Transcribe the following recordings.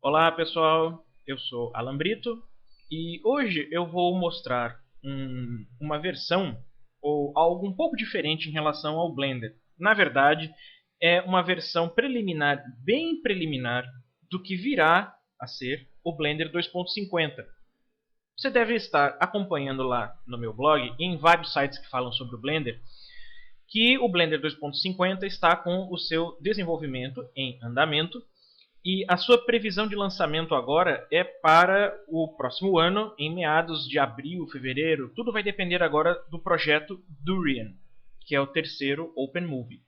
Olá pessoal, eu sou Alan Brito e hoje eu vou mostrar uma versão ou algo um pouco diferente em relação ao Blender. Na verdade, é uma versão preliminar, bem preliminar, do que virá a ser o Blender 2.50. Você deve estar acompanhando lá no meu blog e em vários sites que falam sobre o Blender, que o Blender 2.50 está com o seu desenvolvimento em andamento. E a sua previsão de lançamento agora é para o próximo ano, em meados de abril, fevereiro. Tudo vai depender agora do projeto Durian, que é o terceiro OpenMovie.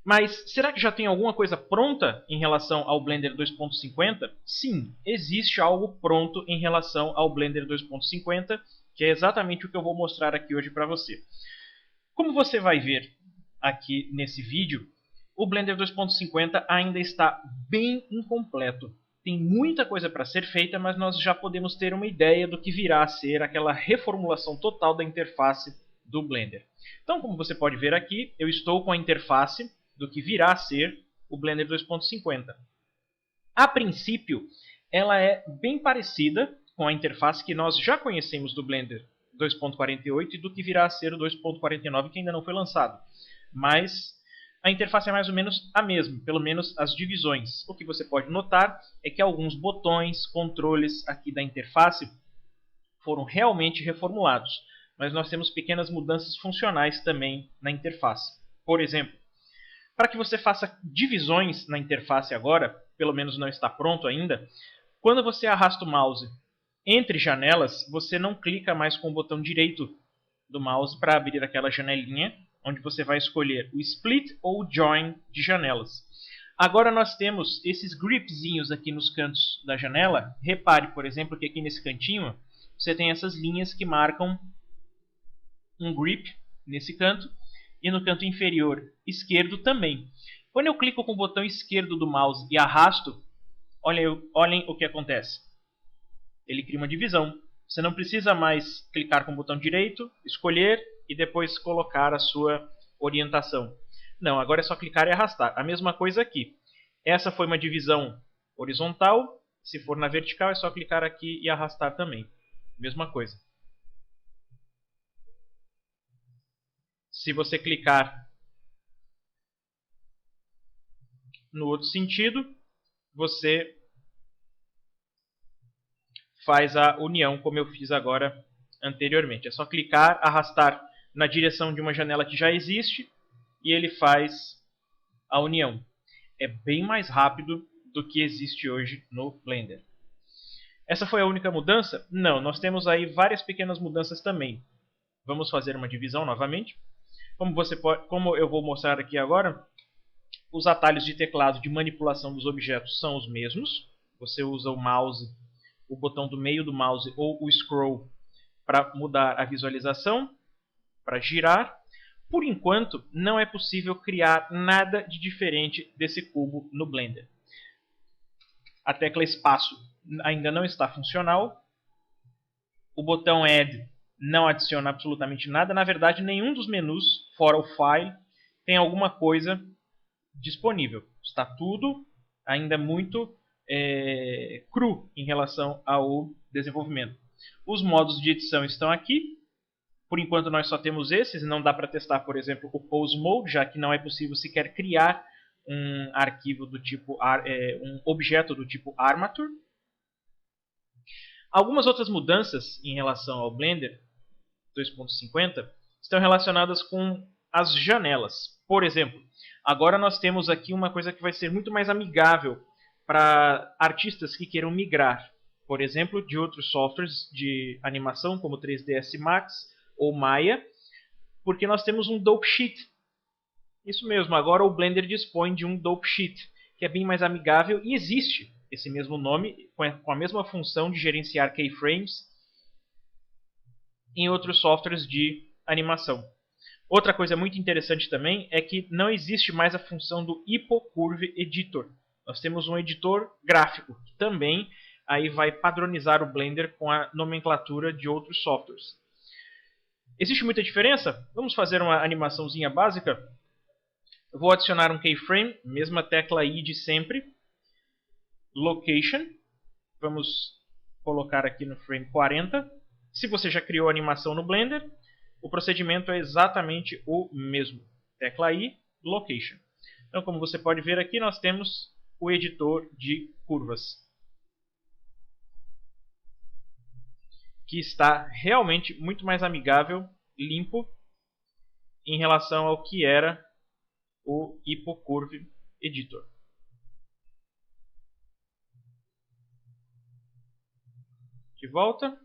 Mas será que já tem alguma coisa pronta em relação ao Blender 2.50? Sim, existe algo pronto em relação ao Blender 2.50, que é exatamente o que eu vou mostrar aqui hoje para você. Como você vai ver aqui nesse vídeo, o Blender 2.50 ainda está bem incompleto. Tem muita coisa para ser feita, mas nós já podemos ter uma ideia do que virá a ser aquela reformulação total da interface do Blender. Então, como você pode ver aqui, eu estou com a interface do que virá a ser o Blender 2.50. A princípio, ela é bem parecida com a interface que nós já conhecemos do Blender 2.48 e do que virá a ser o 2.49, que ainda não foi lançado. Mas a interface é mais ou menos a mesma, pelo menos as divisões. O que você pode notar é que alguns botões, controles aqui da interface foram realmente reformulados, mas nós temos pequenas mudanças funcionais também na interface. Por exemplo, para que você faça divisões na interface agora, pelo menos não está pronto ainda, quando você arrasta o mouse entre janelas, você não clica mais com o botão direito do mouse para abrir aquela janelinha, onde você vai escolher o Split ou o Join de janelas. Agora nós temos esses gripzinhos aqui nos cantos da janela. Repare, por exemplo, que aqui nesse cantinho você tem essas linhas que marcam um grip nesse canto e no canto inferior esquerdo também. Quando eu clico com o botão esquerdo do mouse e arrasto, olhem o que acontece. Ele cria uma divisão. Você não precisa mais clicar com o botão direito, escolher e depois colocar a sua orientação. Não, agora é só clicar e arrastar. A mesma coisa aqui. Essa foi uma divisão horizontal. Se for na vertical é só clicar aqui e arrastar também. Mesma coisa. Se você clicar no outro sentido, você faz a união, como eu fiz agora anteriormente. É só clicar, arrastar na direção de uma janela que já existe e ele faz a união. É bem mais rápido do que existe hoje no Blender. Essa foi a única mudança? Não, nós temos aí várias pequenas mudanças também. Vamos fazer uma divisão novamente. Como eu vou mostrar aqui agora, os atalhos de teclado de manipulação dos objetos são os mesmos. Você usa o mouse, o botão do meio do mouse ou o scroll para mudar a visualização, para girar. Por enquanto, não é possível criar nada de diferente desse cubo no Blender. A tecla espaço ainda não está funcional. O botão Add não adiciona absolutamente nada. Na verdade, nenhum dos menus, fora o File, tem alguma coisa disponível. Está tudo ainda muito cru em relação ao desenvolvimento. Os modos de edição estão aqui. Por enquanto nós só temos esses, não dá para testar, por exemplo, o Pose Mode, já que não é possível sequer criar um arquivo do tipo, um objeto do tipo Armature. Algumas outras mudanças em relação ao Blender 2.50 estão relacionadas com as janelas. Por exemplo, agora nós temos aqui uma coisa que vai ser muito mais amigável para artistas que queiram migrar, por exemplo, de outros softwares de animação como 3ds Max ou Maya, porque nós temos um Dope Sheet. Isso mesmo, agora o Blender dispõe de um Dope Sheet, que é bem mais amigável e existe esse mesmo nome, com a mesma função de gerenciar keyframes em outros softwares de animação. Outra coisa muito interessante também é que não existe mais a função do Hypocurve Editor. Nós temos um editor gráfico, que também aí vai padronizar o Blender com a nomenclatura de outros softwares. Existe muita diferença? Vamos fazer uma animaçãozinha básica. Eu vou adicionar um keyframe, mesma tecla I de sempre. Location. Vamos colocar aqui no frame 40. Se você já criou a animação no Blender, o procedimento é exatamente o mesmo. Tecla I, Location. Então, como você pode ver aqui, nós temos o editor de curvas, que está realmente muito mais amigável, limpo, em relação ao que era o HypoCurve Editor. De volta.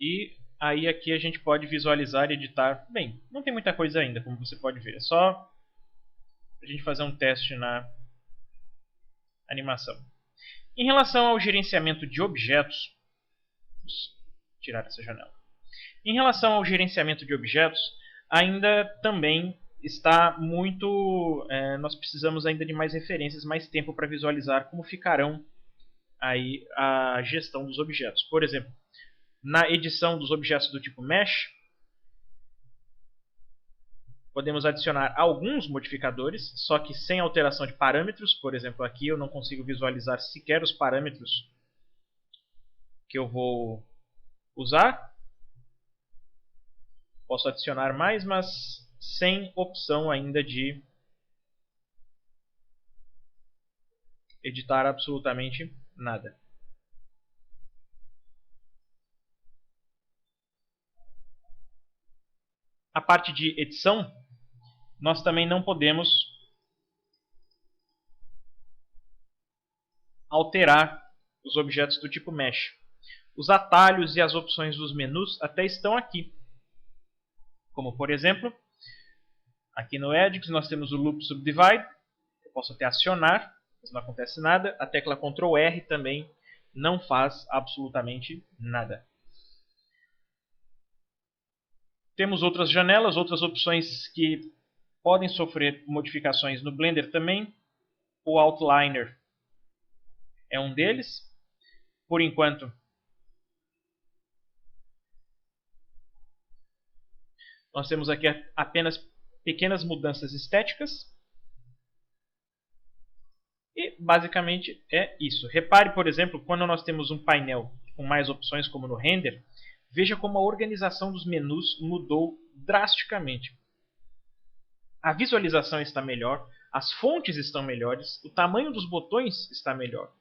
E aí aqui a gente pode visualizar e editar. Bem, não tem muita coisa ainda, como você pode ver. É só a gente fazer um teste na animação. Em relação ao gerenciamento de objetos, vamos tirar essa janela. Em relação ao gerenciamento de objetos, ainda também está muito... nós precisamos ainda de mais referências, mais tempo para visualizar como ficarão aí a gestão dos objetos. Por exemplo, na edição dos objetos do tipo Mesh, podemos adicionar alguns modificadores, só que sem alteração de parâmetros. Por exemplo, aqui eu não consigo visualizar sequer os parâmetros que eu vou usar. Posso adicionar mais, mas sem opção ainda de editar absolutamente nada. A parte de edição, nós também não podemos alterar os objetos do tipo Mesh. Os atalhos e as opções dos menus até estão aqui. Como, por exemplo, aqui no Edix nós temos o Loop Subdivide. Eu posso até acionar, mas não acontece nada. A tecla Ctrl R também não faz absolutamente nada. Temos outras janelas, outras opções que podem sofrer modificações no Blender também. O Outliner é um deles. Por enquanto, nós temos aqui apenas pequenas mudanças estéticas. E basicamente é isso. Repare, por exemplo, quando nós temos um painel com mais opções, como no Render, veja como a organização dos menus mudou drasticamente. A visualização está melhor, as fontes estão melhores, o tamanho dos botões está melhor.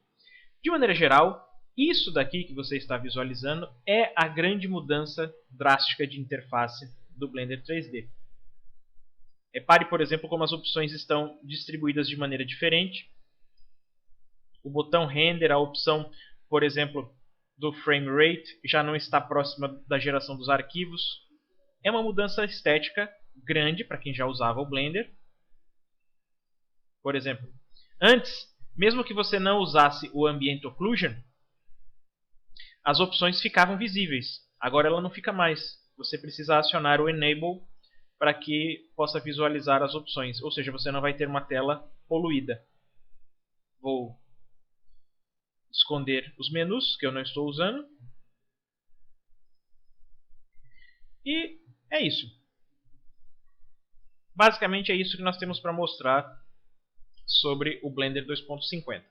De maneira geral, isso daqui que você está visualizando é a grande mudança drástica de interface do Blender 3D. Repare, por exemplo, como as opções estão distribuídas de maneira diferente. O botão Render, a opção, por exemplo, do Frame Rate, já não está próxima da geração dos arquivos. É uma mudança estética grande para quem já usava o Blender. Por exemplo, antes, mesmo que você não usasse o Ambient Occlusion, as opções ficavam visíveis. Agora ela não fica mais. Você precisa acionar o Enable para que possa visualizar as opções. Ou seja, você não vai ter uma tela poluída. Vou esconder os menus que eu não estou usando. E é isso. Basicamente é isso que nós temos para mostrar sobre o Blender 2.50.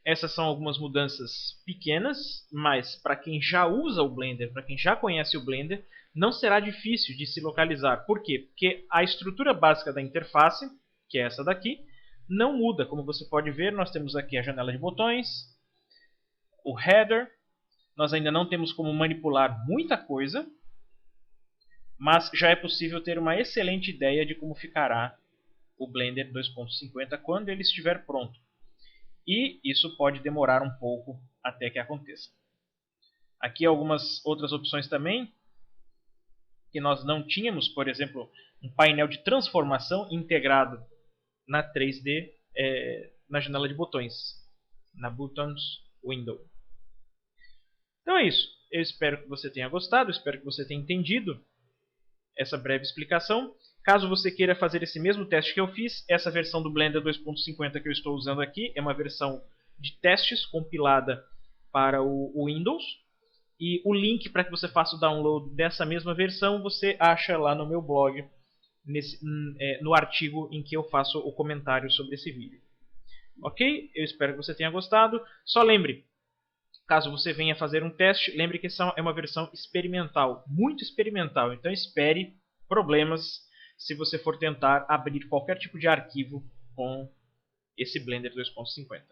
Essas são algumas mudanças pequenas, mas para quem já usa o Blender, para quem já conhece o Blender, não será difícil de se localizar. Por quê? Porque a estrutura básica da interface, que é essa daqui, não muda. Como você pode ver, nós temos aqui a janela de botões, o header. Nós ainda não temos como manipular muita coisa, mas já é possível ter uma excelente ideia de como ficará o Blender 2.50 quando ele estiver pronto. E isso pode demorar um pouco até que aconteça. Aqui algumas outras opções também que nós não tínhamos, por exemplo, um painel de transformação integrado na 3D, na janela de botões, na Buttons Window. Então é isso. Eu espero que você tenha gostado, espero que você tenha entendido essa breve explicação. Caso você queira fazer esse mesmo teste que eu fiz, essa versão do Blender 2.50 que eu estou usando aqui é uma versão de testes compilada para o Windows. E o link para que você faça o download dessa mesma versão você acha lá no meu blog, no artigo em que eu faço o comentário sobre esse vídeo. Ok? Eu espero que você tenha gostado. Só lembre, caso você venha fazer um teste, lembre que essa é uma versão experimental, muito experimental. Então espere problemas se você for tentar abrir qualquer tipo de arquivo com esse Blender 2.50.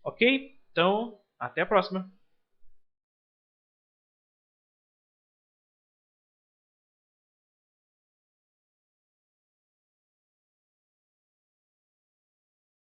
Ok? Então, até a próxima!